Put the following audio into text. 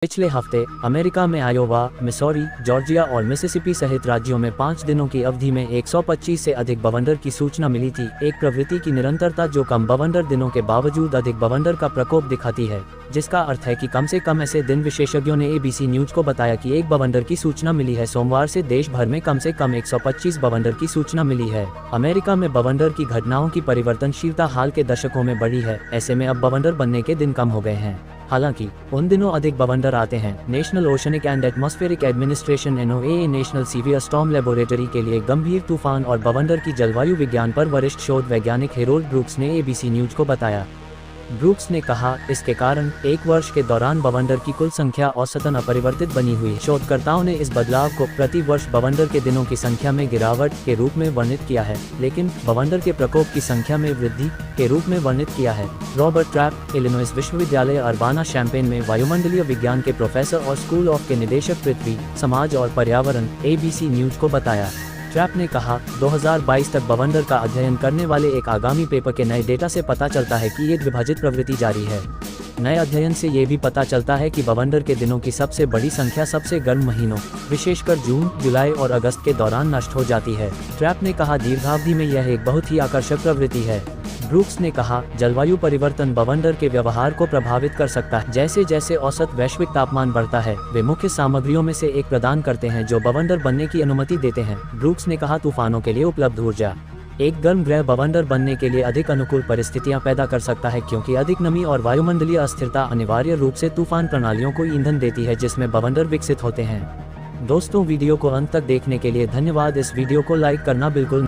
पिछले हफ्ते अमेरिका में आयोवा, मिसौरी, जॉर्जिया और मिसिसिपी सहित राज्यों में 5 दिनों की अवधि में 125 से अधिक बवंडर की सूचना मिली थी। एक प्रवृत्ति की निरंतरता जो कम बवंडर दिनों के बावजूद अधिक बवंडर का प्रकोप दिखाती है, जिसका अर्थ है कि कम से कम ऐसे दिन। विशेषज्ञों ने ABC न्यूज को बताया कि एक बवंडर की सूचना मिली है। सोमवार से देश भर में कम 125 बवंडर की सूचना मिली है। अमेरिका में बवंडर की घटनाओं की परिवर्तनशीलता हाल के दशकों में बढ़ी है। ऐसे में अब बवंडर बनने के दिन कम हो गए हैं। हालांकि उन दिनों अधिक बवंडर आते हैं। National oceanic and atmospheric administration NOAA national severe storm laboratory के लिए गंभीर तूफान और बवंडर की जलवायु विज्ञान पर वरिष्ठ शोध वैज्ञानिक हेरोल्ड ब्रूक्स ने ABC न्यूज को बताया। ब्रूक्स ने कहा, इसके कारण एक वर्ष के दौरान बवंडर की कुल संख्या औसतन अपरिवर्तित बनी हुई। शोधकर्ताओं ने इस बदलाव को प्रति वर्ष बवंडर के दिनों की संख्या में गिरावट के रूप में वर्णित किया है, लेकिन बवंडर के प्रकोप की संख्या में वृद्धि के रूप में वर्णित किया है। रॉबर्ट ट्रैप, इलिनॉइस विश्वविद्यालय अर्बाना शैम्पेन में वायुमंडलीय विज्ञान के प्रोफेसर और स्कूल ऑफ के निदेशक पृथ्वी, समाज और पर्यावरण ABC न्यूज को बताया। ट्रैप ने कहा, 2022 तक बवंडर का अध्ययन करने वाले एक आगामी पेपर के नए डेटा से पता चलता है कि ये विभाजित प्रवृत्ति जारी है। नए अध्ययन से ये भी पता चलता है कि बवंडर के दिनों की सबसे बड़ी संख्या सबसे गर्म महीनों, विशेषकर जून, जुलाई और अगस्त के दौरान नष्ट हो जाती है। ट्रैप ने कहा, दीर्घावधि में यह एक बहुत ही आकर्षक प्रवृत्ति है। ब्रूक्स ने कहा, जलवायु परिवर्तन बवंडर के व्यवहार को प्रभावित कर सकता है। जैसे जैसे औसत वैश्विक तापमान बढ़ता है, वे मुख्य सामग्रियों में से एक प्रदान करते हैं जो बवंडर बनने की अनुमति देते हैं। ब्रूक्स ने कहा, तूफानों के लिए उपलब्ध ऊर्जा। एक गर्म ग्रह बवंडर बनने के लिए अधिक अनुकूल परिस्थितियां पैदा कर सकता है, क्योंकि अधिक नमी और वायुमंडलीय अस्थिरता अनिवार्य रूप से तूफान प्रणालियों को ईंधन देती है जिसमें बवंडर विकसित होते हैं। दोस्तों, वीडियो को अंत तक देखने के लिए धन्यवाद। इस वीडियो को लाइक करना बिल्कुल